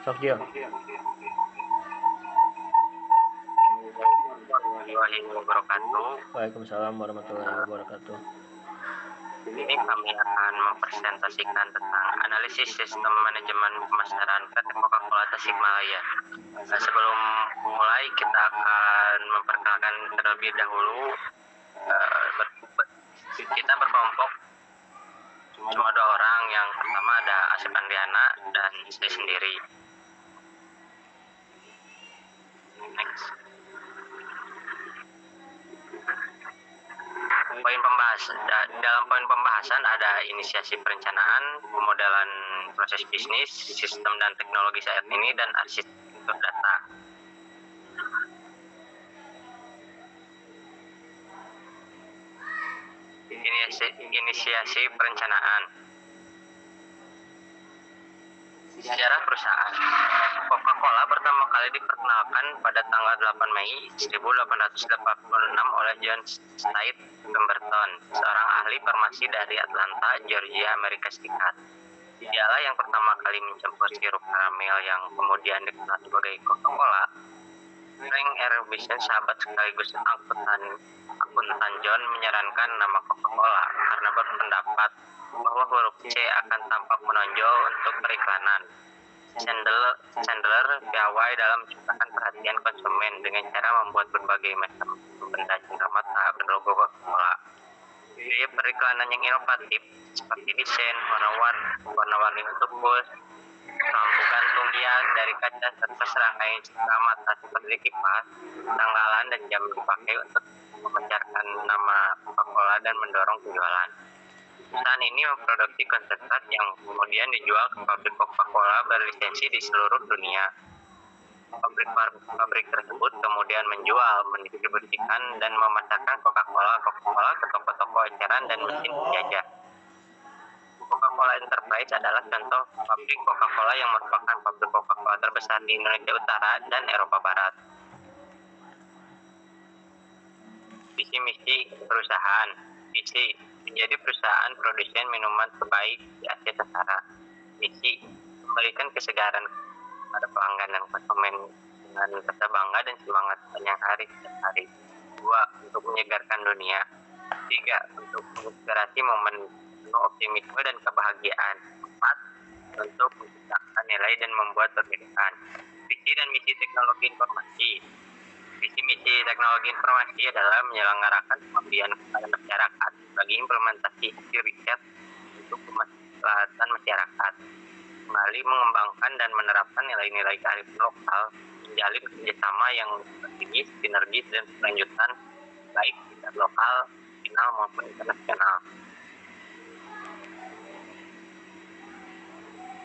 Sok Jo. Warahmatullahi wabarakatuh. Waalaikumsalam warahmatullahi wabarakatuh. Ini kami akan mempresentasikan tentang analisis sistem manajemen pemasaran PT Coca-Cola Tasikmalaya. Sebelum mulai, kita akan memperkenalkan terlebih dahulu. Kita berkelompok cuma 2 orang. Yang pertama ada Asep Andriana dan saya sendiri. Next. Dalam poin pembahasan ada inisiasi perencanaan, pemodelan proses bisnis, sistem dan teknologi saat ini, dan arsitektur data. Inisiasi perencanaan. Sejarah perusahaan. Coca-Cola pertama kali diperkenalkan pada tanggal 8 Mei 1886 oleh John Stight Pemberton, seorang ahli farmasi dari Atlanta, Georgia, Amerika Serikat. Dialah yang pertama kali mencampur sirup karamel yang kemudian dikenal sebagai Coca-Cola. Frank R. Robinson, sahabat sekaligus akuntan John, menyarankan nama Coca-Cola karena berpendapat bahwa huruf C akan tampak menonjol untuk periklanan. Chandler piawai dalam menciptakan perhatian konsumen dengan cara membuat berbagai macam benda cenderamata berlogo Coca-Cola. Gaya periklanan yang inovatif seperti desain, warna-warni untuk bus, lampu gantung hias dari kaca, serta serangkaian cenderamata seperti kipas, tanggalan, dan jam dipakai untuk memancarkan nama Coca-Cola dan mendorong penjualan. Perusahaan ini memproduksi konsentrat yang kemudian dijual ke pabrik Coca-Cola berlisensi di seluruh dunia. Pabrik tersebut kemudian menjual, mendistribusikan, dan memasarkan Coca-Cola ke toko-toko eceran dan mesin penjajah. Coca-Cola Enterprise adalah contoh pabrik Coca-Cola yang merupakan pabrik Coca-Cola terbesar di Indonesia Utara dan Eropa Barat. Visi misi perusahaan. Visi: menjadi perusahaan produsen minuman terbaik di Asia Tenggara. Misi: memberikan kesegaran pada pelanggan dan konsumen dengan rasa bangga dan semangat sepanjang hari setiap hari. 2. Untuk menyegarkan dunia. 3. Untuk menginspirasi momen penuh optimisme dan kebahagiaan. 4. Untuk menciptakan nilai dan membuat perbedaan. Visi dan misi teknologi informasi. Visi misi teknologi informasi adalah menyelenggarakan pengabdian kepada masyarakat bagi implementasi hasil riset untuk kemaslahatan masyarakat, kembali mengembangkan dan menerapkan nilai-nilai kearifan lokal, menjalin kerjasama yang strategis, sinergis, dan berkelanjutan baik tingkat lokal, nasional maupun internasional.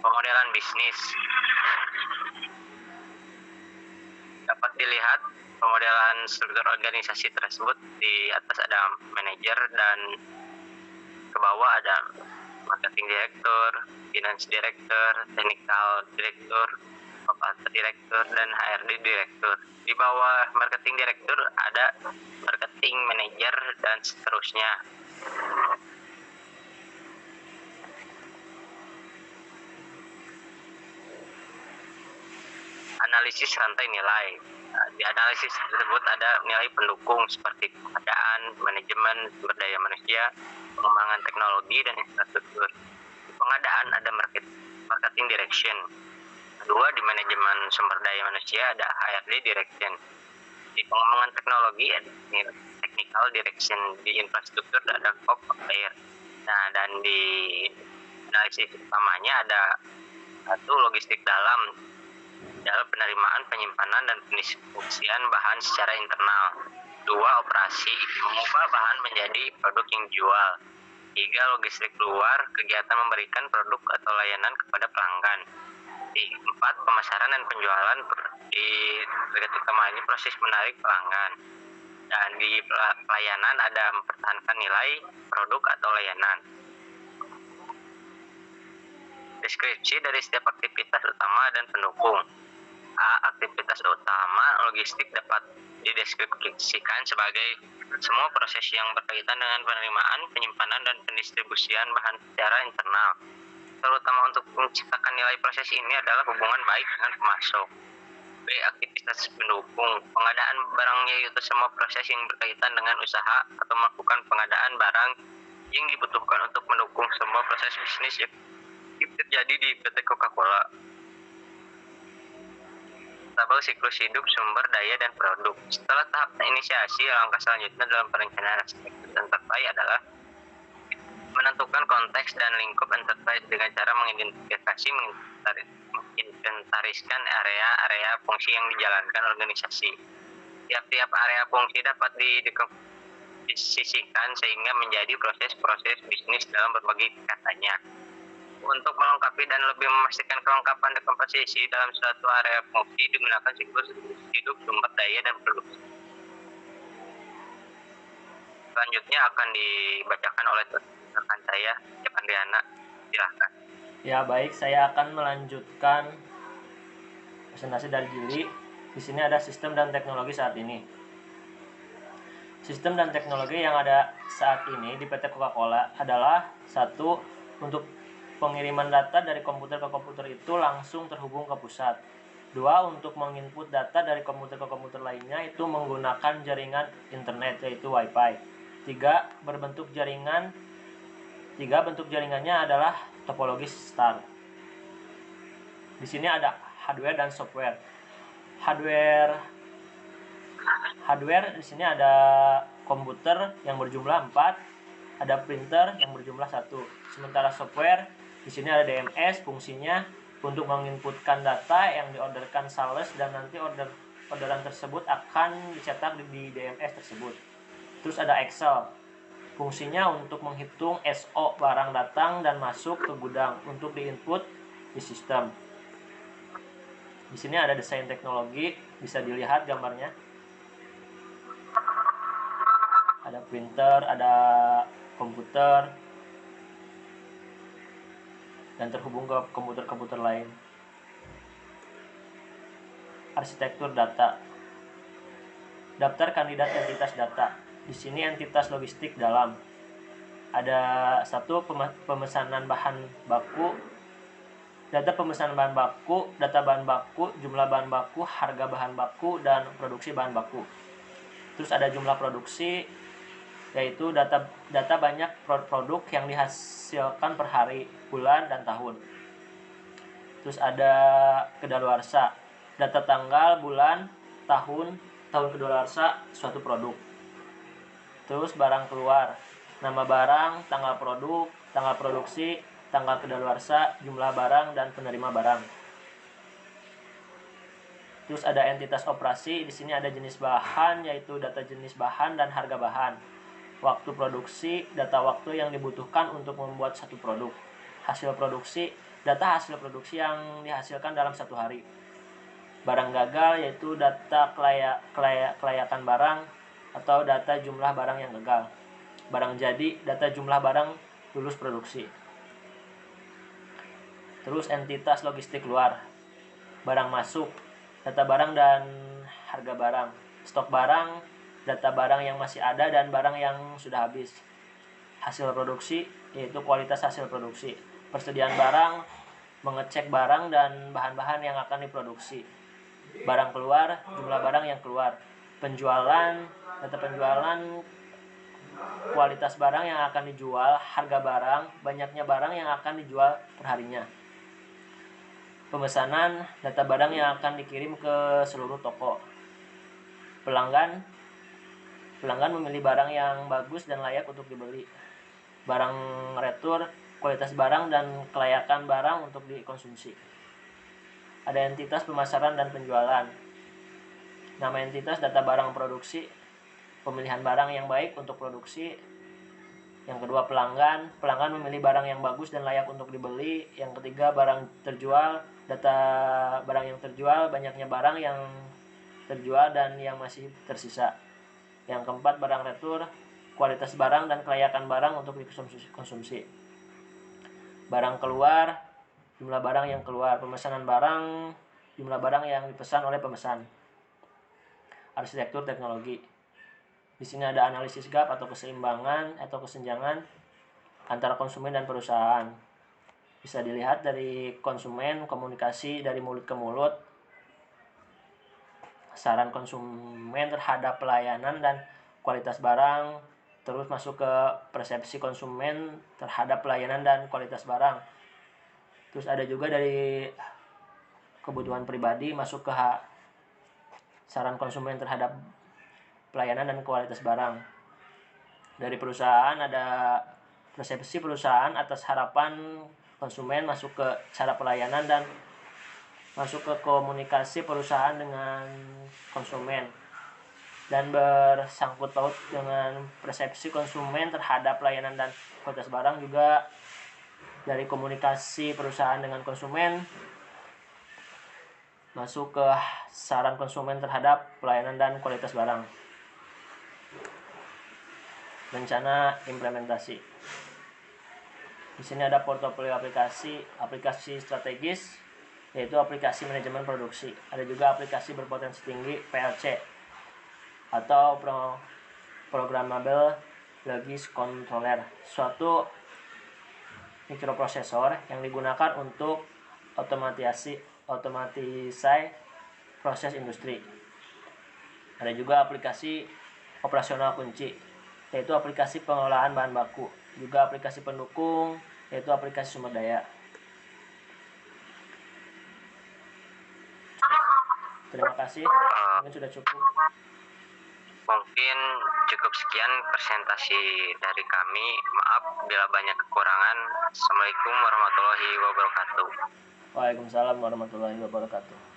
Pemodelan bisnis. Dapat dilihat pemodelan struktur organisasi tersebut. Di atas ada manajer dan ke bawah ada marketing director, finance director, technical director, operator director, dan HRD director. Di bawah marketing director ada marketing manager dan seterusnya. Analisis rantai nilai. Di analisis tersebut ada nilai pendukung seperti pengadaan, manajemen, sumber daya manusia, pengembangan teknologi, dan infrastruktur. Di pengadaan ada marketing direction. Kedua, di manajemen sumber daya manusia ada HRD direction. Di pengembangan teknologi ada technical direction. Di infrastruktur ada COP player. Nah, dan di analisis utamanya ada satu, logistik dalam penerimaan, penyimpanan, dan pendistribusian bahan secara internal. 2. Operasi, mengubah bahan menjadi produk yang dijual. 3. Logistik luar, kegiatan memberikan produk atau layanan kepada pelanggan. 4. Pemasaran dan penjualan. Di bagian utama ini proses menarik pelanggan. Dan di pelayanan ada mempertahankan nilai produk atau layanan. Deskripsi dari setiap aktivitas utama dan pendukung. A. Aktivitas utama logistik dapat dideskripsikan sebagai semua proses yang berkaitan dengan penerimaan, penyimpanan, dan pendistribusian bahan secara internal. Faktor utama untuk menciptakan nilai proses ini adalah hubungan baik dengan pemasok. B. Aktivitas pendukung. Pengadaan barang yaitu semua proses yang berkaitan dengan usaha atau melakukan pengadaan barang yang dibutuhkan untuk mendukung semua proses bisnis yang terjadi di PT Coca-Cola. Tabel siklus hidup sumber daya dan produk. Setelah tahap inisiasi, langkah selanjutnya dalam perencanaan arsitektur enterprise adalah menentukan konteks dan lingkup enterprise dengan cara menginventariskan area-area fungsi yang dijalankan organisasi. Tiap-tiap area fungsi dapat disisihkan sehingga menjadi proses-proses bisnis dalam berbagai tingkatannya. Untuk melengkapi dan lebih memastikan kelengkapan dekomposisi dalam suatu area fungsi digunakan siklus hidup sumber daya dan produksi. Selanjutnya akan dibacakan oleh rekan saya, Andriana. Silahkan. Ya baik, saya akan melanjutkan presentasi dari Juli. Di sini ada sistem dan teknologi saat ini. Sistem dan teknologi yang ada saat ini di PT Coca-Cola adalah satu, untuk pengiriman data dari komputer ke komputer itu langsung terhubung ke pusat. Dua, untuk menginput data dari komputer ke komputer lainnya itu menggunakan jaringan internet yaitu Wi-Fi. Tiga, bentuk jaringannya adalah topologi STAR. Di sini ada hardware dan software. Hardware di sini ada komputer yang berjumlah 4, ada printer yang berjumlah 1. Sementara software di sini ada DMS, fungsinya untuk menginputkan data yang diorderkan sales dan nanti orderan tersebut akan dicetak di DMS tersebut. Terus ada Excel. Fungsinya untuk menghitung SO barang datang dan masuk ke gudang untuk diinput di sistem. Di sini ada desain teknologi, bisa dilihat gambarnya. Ada printer, ada komputer, dan terhubung ke komputer-komputer lain. Arsitektur data. Daftar kandidat entitas data. Di sini entitas logistik dalam. Ada satu, pemesanan bahan baku, data pemesanan bahan baku, data bahan baku, jumlah bahan baku, harga bahan baku, dan produksi bahan baku. Terus ada jumlah produksi, yaitu data banyak produk yang dihasilkan per hari, bulan, dan tahun. Terus ada kedaluarsa, data tanggal, bulan, tahun kedaluarsa suatu produk. Terus barang keluar, nama barang, tanggal produk, tanggal produksi, tanggal kedaluarsa, jumlah barang, dan penerima barang. Terus ada entitas operasi, di sini ada jenis bahan, yaitu data jenis bahan dan harga bahan. Waktu produksi, data waktu yang dibutuhkan untuk membuat satu produk. Hasil produksi, data hasil produksi yang dihasilkan dalam satu hari. Barang gagal, yaitu data kelayakan barang atau data jumlah barang yang gagal. Barang jadi, data jumlah barang lulus produksi. Terus entitas logistik luar. Barang masuk, data barang dan harga barang. Stok barang, data barang yang masih ada dan barang yang sudah habis. Hasil produksi, yaitu kualitas hasil produksi. Persediaan barang, mengecek barang dan bahan-bahan yang akan diproduksi. Barang keluar, jumlah barang yang keluar. Penjualan, data penjualan, kualitas barang yang akan dijual, harga barang, banyaknya barang yang akan dijual perharinya. Pemesanan, data barang yang akan dikirim ke seluruh toko. Pelanggan memilih barang yang bagus dan layak untuk dibeli. Barang retur, kualitas barang dan kelayakan barang untuk dikonsumsi. Ada entitas pemasaran dan penjualan. Nama entitas, data barang produksi, pemilihan barang yang baik untuk produksi. Yang kedua, pelanggan memilih barang yang bagus dan layak untuk dibeli. Yang ketiga, barang terjual, data barang yang terjual, banyaknya barang yang terjual dan yang masih tersisa. Yang keempat, barang retur, kualitas barang dan kelayakan barang untuk dikonsumsi. Barang keluar, jumlah barang yang keluar. Pemesanan barang, jumlah barang yang dipesan oleh pemesan. Arsitektur teknologi. Di sini ada analisis gap atau keseimbangan atau kesenjangan antara konsumen dan perusahaan. Di bisa dilihat dari konsumen, komunikasi dari mulut ke mulut, saran konsumen terhadap pelayanan dan kualitas barang, terus masuk ke persepsi konsumen terhadap pelayanan dan kualitas barang. Terus ada juga dari kebutuhan pribadi masuk ke saran konsumen terhadap pelayanan dan kualitas barang. Dari perusahaan ada persepsi perusahaan atas harapan konsumen, masuk ke cara pelayanan dan masuk ke komunikasi perusahaan dengan konsumen, dan bersangkut paut dengan persepsi konsumen terhadap pelayanan dan kualitas barang juga dari komunikasi perusahaan dengan konsumen masuk ke saran konsumen terhadap pelayanan dan kualitas barang. Rencana implementasi. Di sini ada portofolio aplikasi strategis, yaitu aplikasi manajemen produksi. Ada juga aplikasi berpotensi tinggi PLC atau Programmable Logic Controller, suatu mikroprosesor yang digunakan untuk otomatisasi proses industri. Ada juga aplikasi operasional kunci, yaitu aplikasi pengelolaan bahan baku. Juga aplikasi pendukung, yaitu aplikasi sumber daya. Terima kasih, mungkin sudah cukup. Mungkin cukup sekian presentasi dari kami. Maaf bila banyak kekurangan. Assalamualaikum warahmatullahi wabarakatuh. Waalaikumsalam warahmatullahi wabarakatuh.